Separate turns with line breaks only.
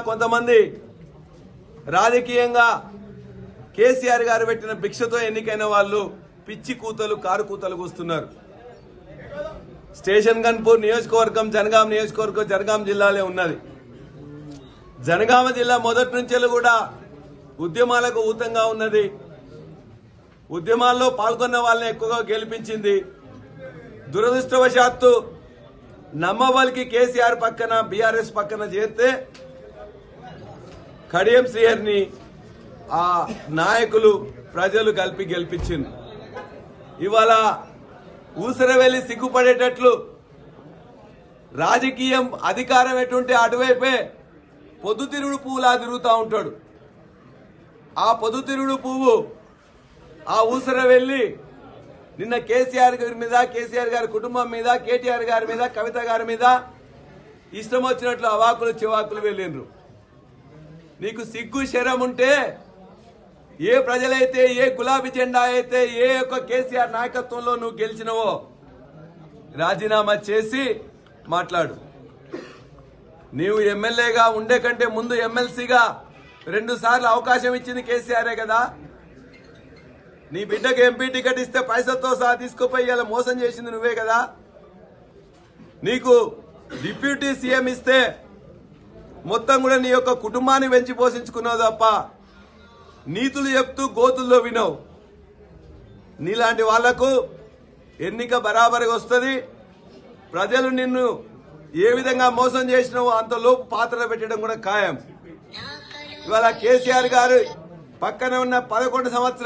కొంతమంది రాజకీయంగా కేసీఆర్ గారు పెట్టిన భిక్షతో ఎన్నికైన వాళ్ళు పిచ్చి కూతలు కారు కూతలు కూస్తున్నారు. స్టేషన్ గన్పూర్ నియోజకవర్గం జనగాం నియోజకవర్గం జనగాం జిల్లాలో ఉన్నది. జనగామ జిల్లా మొదటి నుంచి కూడా ఉద్యమాలకు ఊతంగా ఉన్నది. ఉద్యమాల్లో పాల్గొన్న వాళ్ళని ఎక్కువగా గెలిపించింది. దురదృష్టవశాత్తు నమ్మవలికి కేసీఆర్ పక్కన బీఆర్ఎస్ పక్కన చేరితే కడియం శ్రీహరిని ఆ నాయకులు ప్రజలు కలిపి గెలిపించింది. ఇవాళ ఊసరవెల్లి సిగ్గుపడేటట్లు రాజకీయం అధికారం ఎటుంటే అటువైపే పొద్దుతిరుగుడు పువ్వులా తిరుగుతూ ఉంటాడు. ఆ పొద్దుతిరుగుడు పువ్వు ఆ ఊసరవెల్లి నిన్న కేసీఆర్ గారి మీద, కేసీఆర్ గారి కుటుంబం మీద, కేటీఆర్ గారి మీద, కవిత గారి మీద ఇష్టం వచ్చినట్లు అవాకులు చివాకులు వెళ్ళిండ్రు. నీకు సిగ్గు శరం ఉంటే ఏ ప్రజలైతే, ఏ గులాబీ జెండా అయితే, ఏ యొక్క కేసీఆర్ నాయకత్వంలో నువ్వు గెలిచినవో రాజీనామా చేసి మాట్లాడు. నీవు ఎమ్మెల్యేగా ఉండే కంటే ముందు ఎమ్మెల్సీగా 2 సార్లు అవకాశం ఇచ్చింది కేసీఆరే కదా. నీ బిడ్డకు ఎంపీ టికెట్ ఇస్తే పైసలతో సహా తీసుకుపోయి ఇలా మోసం చేసింది నువ్వే కదా. నీకు డిప్యూటీ సీఎం ఇస్తే మొత్తం కూడా నీ యొక్క కుటుంబాన్ని పెంచి పోషించుకున్నావు తప్ప నీతులు చెప్తూ గోతుల్లో వినవు. నీలాంటి వాళ్లకు ఎన్నిక బరాబరిగా వస్తుంది. ప్రజలు నిన్ను ఏ విధంగా మోసం చేసినావో అంతలోపు పాత్ర పెట్టడం కూడా ఖాయం. ఇవాళ కేసీఆర్ గారు పక్కన ఉన్న 11 సంవత్సరాలు